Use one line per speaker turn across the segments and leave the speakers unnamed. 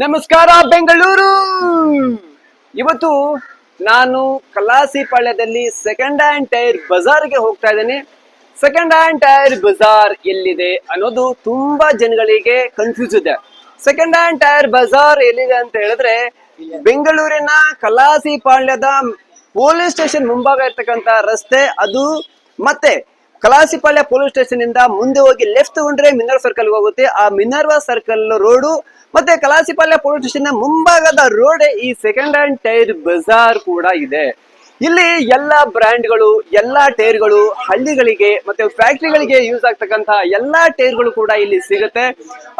ನಮಸ್ಕಾರ ಬೆಂಗಳೂರು. ಇವತ್ತು ನಾನು ಕಲಾಸಿಪಾಳ್ಯದಲ್ಲಿ ಸೆಕೆಂಡ್ ಹ್ಯಾಂಡ್ ಟೈರ್ ಬಜಾರ್ಗೆ ಹೋಗ್ತಾ ಇದ್ದೀನಿ. ಸೆಕೆಂಡ್ ಹ್ಯಾಂಡ್ ಟೈರ್ ಬಜಾರ್ ಎಲ್ಲಿದೆ ಅನ್ನೋದು ತುಂಬಾ ಜನಗಳಿಗೆ ಕನ್ಫ್ಯೂಸ್ ಇದೆ. ಸೆಕೆಂಡ್ ಹ್ಯಾಂಡ್ ಟೈರ್ ಬಜಾರ್ ಎಲ್ಲಿದೆ ಅಂತ ಹೇಳಿದ್ರೆ ಬೆಂಗಳೂರಿನ ಕಲಾಸಿಪಾಳ್ಯದ ಪೊಲೀಸ್ ಸ್ಟೇಷನ್ ಮುಂಭಾಗ ಇರ್ತಕ್ಕಂತ ರಸ್ತೆ ಅದು. ಮತ್ತೆ ಕಲಾಸಿಪಾಳ್ಯ ಪೊಲೀಸ್ ಸ್ಟೇಷನ್ ಇಂದ ಮುಂದೆ ಹೋಗಿ ಲೆಫ್ಟ್ ತಗೊಂಡ್ರೆ ಮಿನರ್ವಾ ಸರ್ಕಲ್ ಹೋಗುತ್ತೆ. ಆ ಮಿನರ್ವಾ ಸರ್ಕಲ್ ರೋಡು ಮತ್ತೆ ಕಲಾಸಿಪಾಳ್ಯ ಪೊಲೀಸ್ ಸ್ಟೇಷನ್ ಮುಂಭಾಗದ ರೋಡ್ ಈ ಸೆಕೆಂಡ್ ಹ್ಯಾಂಡ್ ಟೈರ್ ಬಜಾರ್ ಕೂಡ ಇದೆ. ಇಲ್ಲಿ ಎಲ್ಲಾ ಬ್ರ್ಯಾಂಡ್ಗಳು, ಎಲ್ಲಾ ಟೈರ್ಗಳು, ಹಳ್ಳಿಗಳಿಗೆ ಮತ್ತೆ ಫ್ಯಾಕ್ಟರಿಗಳಿಗೆ ಯೂಸ್ ಆಗ್ತಕ್ಕಂತ ಎಲ್ಲಾ ಟೈರ್ಗಳು ಕೂಡ ಇಲ್ಲಿ ಸಿಗುತ್ತೆ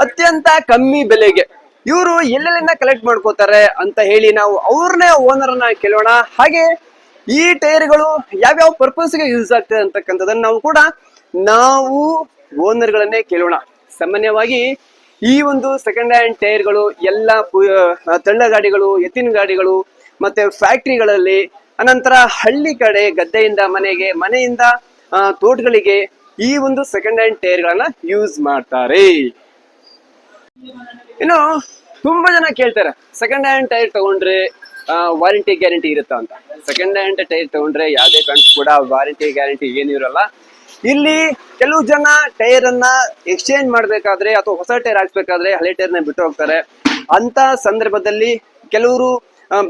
ಅತ್ಯಂತ ಕಮ್ಮಿ ಬೆಲೆಗೆ. ಇವರು ಎಲ್ಲೆಲ್ಲಿಂದ ಕಲೆಕ್ಟ್ ಮಾಡ್ಕೋತಾರೆ ಅಂತ ಹೇಳಿ ನಾವು ಅವ್ರನ್ನೇ ಓನರ್ನ ಕೇಳೋಣ. ಹಾಗೆ ಈ ಟೈರ್ಗಳು ಯಾವ್ಯಾವ ಪರ್ಪಸ್ಗೆ ಯೂಸ್ ಆಗ್ತದೆ ಅಂತಕ್ಕಂಥದ್ದನ್ನ ನಾವು ಓನರ್ಗಳನ್ನೇ ಕೇಳೋಣ. ಸಾಮಾನ್ಯವಾಗಿ ಈ ಒಂದು ಸೆಕೆಂಡ್ ಹ್ಯಾಂಡ್ ಟೈರ್ಗಳು ಎಲ್ಲ ತಳ್ಳ ಗಾಡಿಗಳು, ಎತ್ತಿನ ಗಾಡಿಗಳು ಮತ್ತೆ ಫ್ಯಾಕ್ಟ್ರಿಗಳಲ್ಲಿ, ಅನಂತರ ಹಳ್ಳಿ ಕಡೆ ಗದ್ದೆಯಿಂದ ಮನೆಗೆ, ಮನೆಯಿಂದ ತೋಟಗಳಿಗೆ ಈ ಒಂದು ಸೆಕೆಂಡ್ ಹ್ಯಾಂಡ್ ಟೈರ್ಗಳನ್ನ ಯೂಸ್ ಮಾಡ್ತಾರೆ. ಇನ್ನು ತುಂಬಾ ಜನ ಕೇಳ್ತಾರೆ ಸೆಕೆಂಡ್ ಹ್ಯಾಂಡ್ ಟೈರ್ ತಗೊಂಡ್ರೆ ವಾರಂಟಿ ಗ್ಯಾರಂಟಿ ಇರುತ್ತಾ ಅಂತ. ಸೆಕೆಂಡ್ ಹ್ಯಾಂಡ್ ಟೈರ್ ತಗೊಂಡ್ರೆ ಯಾವುದೇ ಕಾರಣಕ್ಕೂ ಕೂಡ ವಾರಂಟಿ ಗ್ಯಾರಂಟಿ ಏನು ಇರಲ್ಲ. ಇಲ್ಲಿ ಕೆಲವು ಜನ ಟೈರ್ ಅನ್ನ ಎಕ್ಸ್ಚೇಂಜ್ ಮಾಡ್ಬೇಕಾದ್ರೆ ಅಥವಾ ಹೊಸ ಟೈರ್ ಹಾಕ್ಸ್ಬೇಕಾದ್ರೆ ಹಳೆ ಟೈರ್ನ ಬಿಟ್ಟು ಹೋಗ್ತಾರೆ. ಅಂತ ಸಂದರ್ಭದಲ್ಲಿ ಕೆಲವರು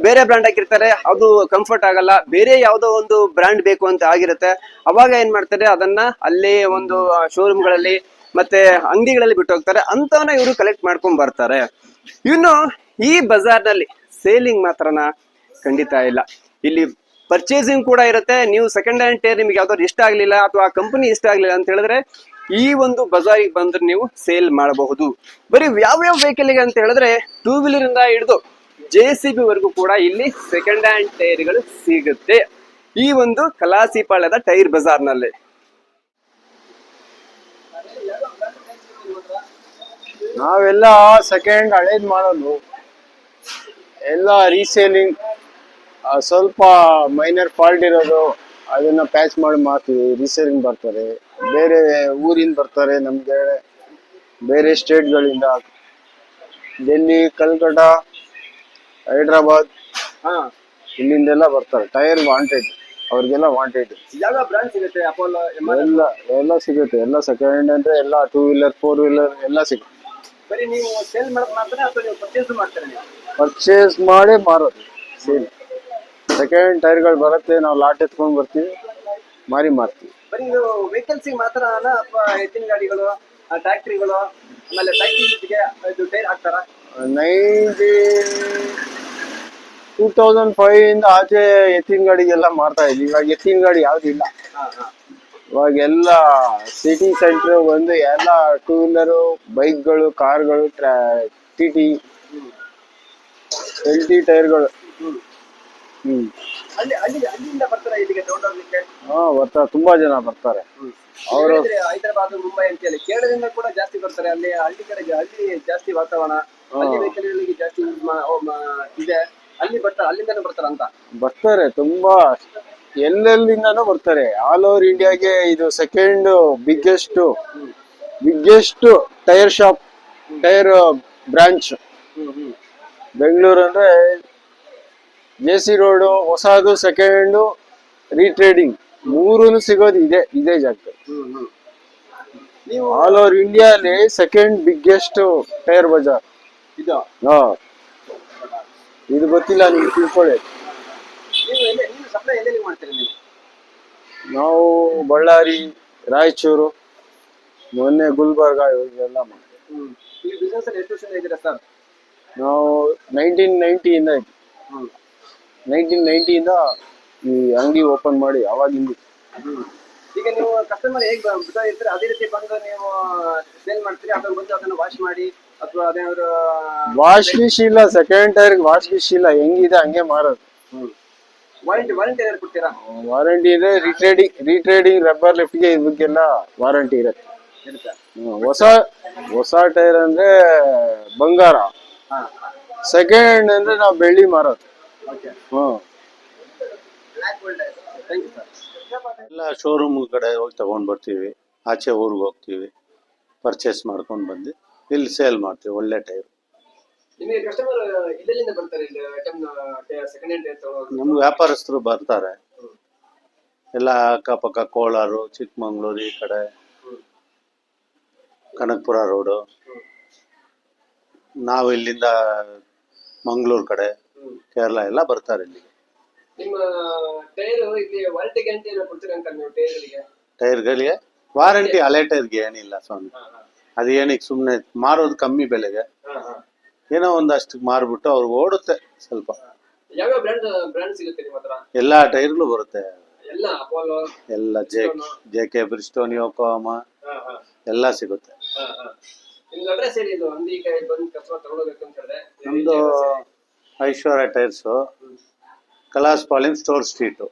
ಬೇರೆ ಬ್ರ್ಯಾಂಡ್ ಹಾಕಿರ್ತಾರೆ, ಅದು ಕಂಫರ್ಟ್ ಆಗಲ್ಲ, ಬೇರೆ ಯಾವುದೋ ಒಂದು ಬ್ರ್ಯಾಂಡ್ ಬೇಕು ಅಂತ ಆಗಿರುತ್ತೆ. ಅವಾಗ ಏನ್ ಮಾಡ್ತಾರೆ, ಅದನ್ನ ಅಲ್ಲೇ ಒಂದು ಶೋರೂಮ್ಗಳಲ್ಲಿ ಮತ್ತೆ ಅಂಗಡಿಗಳಲ್ಲಿ ಬಿಟ್ಟು ಹೋಗ್ತಾರೆ. ಅಂತವನ್ನ ಇವರು ಕಲೆಕ್ಟ್ ಮಾಡ್ಕೊಂಡ್ ಬರ್ತಾರೆ. ಇನ್ನು ಈ ಬಜಾರ್ನಲ್ಲಿ ಸೇಲಿಂಗ್ ಮಾತ್ರನ ಖಂಡಿತ ಇಲ್ಲ, ಇಲ್ಲಿ ಪರ್ಚೇಸಿಂಗ್ ಕೂಡ ಇರುತ್ತೆ. ನೀವು ಸೆಕೆಂಡ್ ಹ್ಯಾಂಡ್ ಟೈರ್ ನಿಮ್ಗೆ ಯಾವ್ದಾದ್ರು ಇಷ್ಟ ಆಗ್ಲಿಲ್ಲ ಅಥವಾ ಕಂಪನಿ ಇಷ್ಟ ಆಗ್ಲಿಲ್ಲ ಅಂತ ಹೇಳಿದ್ರೆ ಈ ಒಂದು ಬಜಾರಿಗೆ ಬಂದ್ರೆ ನೀವು ಸೇಲ್ ಮಾಡಬಹುದು. ಬರೀ ಯಾವ್ಯಾವ ವೆಹಿಕಲ್ಗೆ ಅಂತ ಹೇಳಿದ್ರೆ ಟೂ ವೀಲರ್ ಇಂದ ಹಿಡಿದು JCB ವರೆಗೂ ಕೂಡ ಇಲ್ಲಿ ಸೆಕೆಂಡ್ ಹ್ಯಾಂಡ್ ಟೈರ್ಗಳು ಸಿಗುತ್ತೆ ಈ ಒಂದು ಕಲಾಸಿಪಾಳ್ಯದ ಟೈರ್ ಬಜಾರ್ನಲ್ಲಿ.
ನಾವೆಲ್ಲ ಸೆಕೆಂಡ್ ಹಳೇದ್ ಮಾಡೋದು, ಎಲ್ಲ ರೀಸೇಲಿಂಗ್. ಸ್ವಲ್ಪ ಮೈನರ್ ಫಾಲ್ಟ್ ಇರೋದು ಅದನ್ನ ಪ್ಯಾಚ್ ಮಾಡಿ ಮಾಡ್ತೀವಿ. ರೀಸೇಲಿಂಗ್ ಬರ್ತಾರೆ, ಬೇರೆ ಊರಿಂದ ಬರ್ತಾರೆ, ನಮ್ಗೆ ಬೇರೆ ಸ್ಟೇಟ್ಗಳಿಂದ, ಡೆಲ್ಲಿ, ಕಲ್ಕಟ್ಟ, ಹೈದ್ರಾಬಾದ್, ಇಲ್ಲಿಂದೆಲ್ಲ ಬರ್ತಾರೆ. ಟೈರ್ ವಾಂಟೆಡ್, ಅವ್ರಿಗೆಲ್ಲ ವಾಂಟೆಡ್.
ಯಾವ ಬ್ರ್ಯಾಂಡ್ ಸಿಗುತ್ತೆ? ಅಪೋಲೋ,
ಎಲ್ಲ ಸಿಗುತ್ತೆ. ಎಲ್ಲ ಸೆಕೆಂಡ್ ಅಂದ್ರೆ ಎಲ್ಲ ಟೂ ವೀಲರ್, ಫೋರ್ ವೀಲರ್ ಎಲ್ಲ ಸಿಗುತ್ತೆ.
ಬರೀ ನೀವು ಸೇಲ್ ಮಾಡೋದು ಮಾತ್ರ ಅಥವಾ ನೀವು ಪರ್ಚೇಸ್ ಮಾಡ್ತೀರಾ? ನೀವು
ಪರ್ಚೇಸ್ ಮಾಡಿ ಮಾರೋದು, ಸೇಲ್. ಸೆಕೆಂಡ್ ಟೈರ್ಗಳು ಬರುತ್ತೆ, ನಾವು ಲಾಟ್ ಎತ್ಕೊಂಡು ಬರ್ತೀವಿ, ಮಾರಿ ಮಾರ್ತೀವಿ.
ಬರೀ ಇದು ವೆಹಿಕಲ್ಸ್ ಮಾತ್ರ ಅಥವಾ ಎತ್ತಿನ ಗಾಡಿಗಳು, ಟ್ರ್ಯಾಕ್ಟರಿಗಳು, ಆಮೇಲೆ ಫ್ಯಾಕ್ಟರಿಗೆ ಇದು ಟೈರ್ ಹಾಕ್ತಾರ?
2005 ಇಂದ ಆಚೆ ಎತ್ತಿನ ಗಾಡಿಗೆಲ್ಲ ಮಾರ್ತಾ ಇದ್ವಿ. ಇವಾಗ ಎತ್ತಿನ ಗಾಡಿ ಯಾವ್ದು ಇಲ್ಲ. ಇವಾಗೆಲ್ಲ ಸಿಟಿ ಸೆಂಟರ್ ಬಂದು ಎಲ್ಲ ಟೂ ವೀಲರು, ಬೈಕ್ಗಳು, ಕಾರ್ಗಳು, TT, LT ಟೈರ್ಗಳು.
ಅಲ್ಲಿಂದ ಬರ್ತಾರೆ ಇಲ್ಲಿಗೆ ತಗೊಂಡೋಗ್ಲಿಕ್ಕೆ?
ಬರ್ತಾರೆ, ತುಂಬಾ ಜನ ಬರ್ತಾರೆ. ಅವರು
ಹೈದರಾಬಾದ್, ಮುಂಬೈ ಅಂತ ಹೇಳಿ ಕೇರಳದಿಂದ ಕೂಡ ಜಾಸ್ತಿ ಬರ್ತಾರೆ. ಅಲ್ಲಿ ಹಳ್ಳಿ ಕಡೆಗೆ, ಹಳ್ಳಿ ಜಾಸ್ತಿ ವಾತಾವರಣ, ಹಳ್ಳಿ ವೆಹಿಕಲ್ಗಳಿಗೆ ಜಾಸ್ತಿ ಇದೆ. ಅಲ್ಲಿ ಬರ್ತಾರೆ, ಅಲ್ಲಿಂದನೂ ಬರ್ತಾರ ಅಂತ
ಬರ್ತಾರೆ. ತುಂಬಾ ಎಲ್ಲೆಲ್ಲಿಂದಾನು ಬರ್ತಾರೆ. ಆಲ್ ಓವರ್ ಇಂಡಿಯಾಗೆ ಇದು second biggest tyre shop, tyre branch. Bengaluru ಅಂದ್ರೆ JC ರೋಡ್, ಹೊಸದು, ಸೆಕೆಂಡ್, ರೀಟ್ರೇಡಿಂಗ್, ಮೂರೂ ಸಿಗೋದು ಇದೇ ಜಾಗದಲ್ಲಿ. ಆಲ್ ಓವರ್ ಇಂಡಿಯಾಲಿ ಸೆಕೆಂಡ್ ಬಿಗ್ಗೆಸ್ಟ್ ಟೈರ್ ಬಜಾರ್
ಇದು.
ಇದು ಗೊತ್ತಿಲ್ಲ ನಿಮ್ಗೆ, ತಿಳ್ಕೊಳ್ಳಿ.
ಸಪ್ಲೈ ಎಲ್ಲೆಲ್ಲಿ ಮಾಡ್ತೀರಿ ನೀವು?
ನಾವು ಬಳ್ಳಾರಿ, ರಾಯಚೂರು, ಮೊನ್ನೆ ಗುಲ್ಬರ್ಗ ಇವೆಲ್ಲ ಮಾಡ್ತೀವಿ.
ಈ ಬಿಸ್ನೆಸ್ ಅಲ್ಲಿ ಎಷ್ಟು ವರ್ಷ ಇದ್ದೀರಾ ಸರ್?
ನಾವು 1990 ಇಂದ ಇದ್ವಿ. 1990 ಇಂದ ಈ ಅಂಗಡಿ ಓಪನ್ ಮಾಡಿ ಅವಾಗಿಂದ.
ಈಗ ನೀವು ಕಸ್ಟಮರ್ ಹೇಗೆ ಇರ್ತಾರೆ ಅದೇ ರೀತಿ ಬಂದು ನೀವು ಸೇಲ್ ಮಾಡ್ತೀರಿ ಅಥವಾ ಬಂದು ಅದನ್ನು ವಾಶ್ ಮಾಡಿ ಅಥವಾ ಅದೇನಾದ್ರು?
ವಾಶ್ ಗಿಶ್ ಇಲ್ಲ, ಸೆಕೆಂಡ್ ಟೈರ್ ವಾಶ್ ಗಿಶ್ ಇಲ್ಲ, ಹೆಂಗಿದೆ ಹಂಗೆ ಮಾರೋದು.
ವಾರಂಟಿ ಏನಾದ್ರು ಕೊಡ್ತೀರಾ?
ವಾರಂಟಿ ಇದೆ. ರೀಟ್ರೇಡಿಂಗ್ ರಬ್ಬರ್ ಲಿಫ್ಟ್ಗೆ ಇದಕ್ಕೆಲ್ಲ ವಾರಂಟಿ ಇರುತ್ತೆ. ಹೊಸ ಟೈರ್ ಅಂದ್ರೆ ಬಂಗಾರ, ಸೆಕೆಂಡ್ ಅಂದ್ರೆ ನಾವು ಬೆಳ್ಳಿ ಮಾರೋದು.
ಎಲ್ಲ ಶೋರೂಮ್ ಕಡೆ ಹೋಗಿ ತಗೊಂಡ್ ಬರ್ತೀವಿ, ಆಚೆ ಊರಿಗೆ ಹೋಗ್ತೀವಿ, ಪರ್ಚೇಸ್ ಮಾಡ್ಕೊಂಡು ಬಂದು ಇಲ್ಲಿ ಸೇಲ್ ಮಾಡ್ತೀವಿ. ಒಳ್ಳೆ ಟೈರ್.
ಈಗ ನಿಮಗೆ ಕಸ್ಟಮರ್ ಇಲ್ಲಿಂದ ಬರ್ತಾರೆ ಇಲ್ಲಿ ಐಟಮ್ ಸೆಕೆಂಡ್ ಹ್ಯಾಂಡ್ ಟೈರ್ ತಗೊಳ್ಳೋದು?
ನಮ್ಗೆ ವ್ಯಾಪಾರಸ್ಥರು ಬರ್ತಾರೆ ಎಲ್ಲ ಅಕ್ಕಪಕ್ಕ ಕೋಲಾರ ಚಿಕ್ಕಮಂಗ್ಳೂರು ಈ ಕಡೆ ಕನಕಪುರ ರೋಡು ನಾವು ಇಲ್ಲಿಂದ ಮಂಗಳೂರು ಕಡೆ ಕೇರಳ ಎಲ್ಲ ಬರ್ತಾರೆ ಇಲ್ಲಿ.
ನಿಮ್ಮ ಟೈರ್ ಇಲ್ಲಿ ವಾರಂಟಿ ಗ್ಯಾರಂಟಿ ಏನೋ ಕೊಡ್ತೀರಾ ಅಂಕಲ್ ನೀವು ಟೈರ್ಗಳಿಗೆ?
ಟೈರ್ಗಳಿಗೆ ವಾರಂಟಿ ಹಳೆ ಟೈರ್ಗೆ ಏನಿಲ್ಲ ಸ್ವಾಮಿ. ಅದು ಏನಕ್ಕೆ ಸುಮ್ಮನೆ ಮಾರೋದು ಕಮ್ಮಿ ಬೆಲೆಗೆ ಏನೋ ಒಂದಷ್ಟು ಮಾರ್ಬಿಟ್ಟು ಅವ್ರಿಗೆ ಓಡುತ್ತೆ ಸ್ವಲ್ಪ.
ಯಾವ ಬ್ರ್ಯಾಂಡ್ ಸಿಗುತ್ತೆ ನಿಮ್ಮ ಹತ್ರ?
ಎಲ್ಲಾ ಟೈರ್ಗಳು ಬರುತ್ತೆ,
ಎಲ್ಲ ಅಪೋಲೋ
ಎಲ್ಲ ಜೆ.ಕೆ. ಬ್ರಿಸ್ಟೋನ್, ಯೋಕೋಹಾಮಾ ಎಲ್ಲ ಸಿಗುತ್ತೆ.
ನಿಮ್ದು ಅಡ್ರೆಸ್ ಹೇಳಿ, ಇದು ಅಂಗಡಿಗೆ ಬಂದು ಕಸ್ಟಮರ್ ತಗೊಳ್ಬೇಕು ಅಂತ ಹೇಳಿದ್ರೆ.
ನಮ್ದು ಐಶ್ವರ್ಯ ಟೈರ್ಸು, ಕಲಾಸ್ಪಾಳ್ಯಂ ಸ್ಟೋರ್ ಸ್ಟ್ರೀಟು,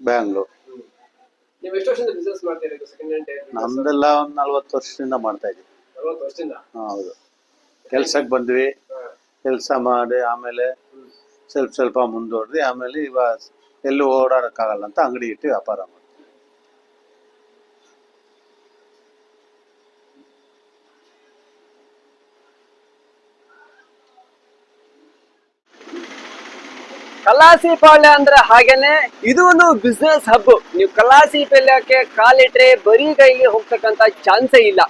ಬ್ಯಾಂಗ್ಳೂರ್.
ನೀವು ಎಷ್ಟು ವರ್ಷದಿಂದ ಬಿಸ್ನೆಸ್ ಮಾಡ್ತೀರಾ ಸೆಕೆಂಡ್ ಹ್ಯಾಂಡ್ ಟೈರ್?
ನಮ್ದೆಲ್ಲ ಒಂದ್ 40 ವರ್ಷದಿಂದ ಮಾಡ್ತಾ ಇದೀವಿ.
40 ವರ್ಷದಿಂದ?
ಹೌದು. ಕೆಲ್ಸಕ್ಕೆ ಬಂದ್ವಿ, ಕೆಲಸ ಮಾಡಿ ಆಮೇಲೆ ಸ್ವಲ್ಪ ಮುಂದುವರೆದ್ವಿ. ಆಮೇಲೆ ಇವಾಗ ಎಲ್ಲೂ ಓಡಾಡಕ್ಕಾಗಲ್ಲ ಅಂತ ಅಂಗಡಿ ಇಟ್ಟು ವ್ಯಾಪಾರ ಮಾಡ್ತೀವಿ.
ಕಲಾಸಿಪಾಳ್ಯ ಅಂದ್ರೆ ಹಾಗೇನೆ ಇದು ಒಂದು ಬಿಸ್ನೆಸ್ ಹಬ್. ನೀವು ಕಲಾಸಿಪಾಳ್ಯಕ್ಕೆ ಕಾಲಿಟ್ರೆ ಬರೀ ಕೈಗೆ ಹೋಗ್ತಕ್ಕಂತ ಚಾನ್ಸೇ ಇಲ್ಲ.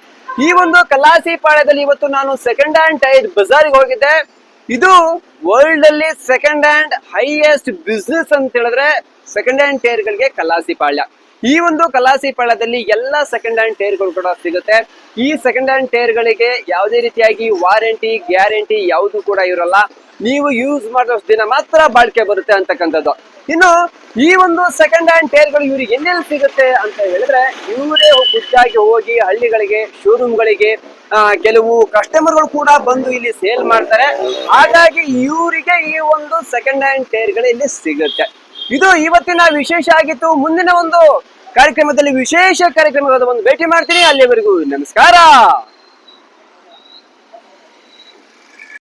ಈ ಒಂದು ಕಲಾಸಿಪಾಳ್ಯದಲ್ಲಿ ಇವತ್ತು ನಾನು ಸೆಕೆಂಡ್ ಹ್ಯಾಂಡ್ ಟೈರ್ ಬಜಾರ್ಗೆ ಹೋಗಿದ್ದೆ. ಇದು ವರ್ಲ್ಡ್ ಅಲ್ಲಿ ಸೆಕೆಂಡ್ ಹ್ಯಾಂಡ್ ಹೈಯೆಸ್ಟ್ ಬಿಸ್ನೆಸ್ ಅಂತ ಹೇಳಿದ್ರೆ ಸೆಕೆಂಡ್ ಹ್ಯಾಂಡ್ ಟೈರ್ ಗಳಿಗೆ ಕಲಾಸಿಪಾಳ್ಯ. ಈ ಒಂದು ಕಲಾಸಿಪಾಳ್ಯದಲ್ಲಿ ಎಲ್ಲ ಸೆಕೆಂಡ್ ಹ್ಯಾಂಡ್ ಟೈರ್ಗಳು ಕೂಡ ಸಿಗುತ್ತೆ. ಈ ಸೆಕೆಂಡ್ ಹ್ಯಾಂಡ್ ಟೈರ್ ಗಳಿಗೆ ಯಾವುದೇ ರೀತಿಯಾಗಿ ವಾರಂಟಿ ಗ್ಯಾರಂಟಿ ಯಾವುದು ಕೂಡ ಇರಲ್ಲ. ನೀವು ಯೂಸ್ ಮಾಡಿದಷ್ಟು ದಿನ ಮಾತ್ರ ಬಾಳಿಕೆ ಬರುತ್ತೆ ಅಂತಕ್ಕಂಥದ್ದು. ಇನ್ನು ಈ ಒಂದು ಸೆಕೆಂಡ್ ಹ್ಯಾಂಡ್ ಟೈರ್ಗಳು ಇವ್ರಿಗೆ ಎಲ್ಲೆಲ್ಲಿ ಸಿಗುತ್ತೆ ಅಂತ ಹೇಳಿದ್ರೆ, ಇವರೇ ಖುದ್ದಾಗಿ ಹೋಗಿ ಹಳ್ಳಿಗಳಿಗೆ ಶೋರೂಮ್ಗಳಿಗೆ ಕೆಲವು ಕಸ್ಟಮರ್ಗಳು ಕೂಡ ಬಂದು ಇಲ್ಲಿ ಸೇಲ್ ಮಾಡ್ತಾರೆ. ಹಾಗಾಗಿ ಇವರಿಗೆ ಈ ಒಂದು ಸೆಕೆಂಡ್ ಹ್ಯಾಂಡ್ ಟೈರ್ಗಳು ಇಲ್ಲಿ ಸಿಗುತ್ತೆ. ಇದು ಇವತ್ತಿನ ವಿಶೇಷ ಆಗಿತ್ತು. ಮುಂದಿನ ಒಂದು ಕಾರ್ಯಕ್ರಮದಲ್ಲಿ ವಿಶೇಷ ಕಾರ್ಯಕ್ರಮದ ಒಂದು ಭೇಟಿ ಮಾಡ್ತೀನಿ. ಅಲ್ಲಿವರೆಗೂ ನಮಸ್ಕಾರ.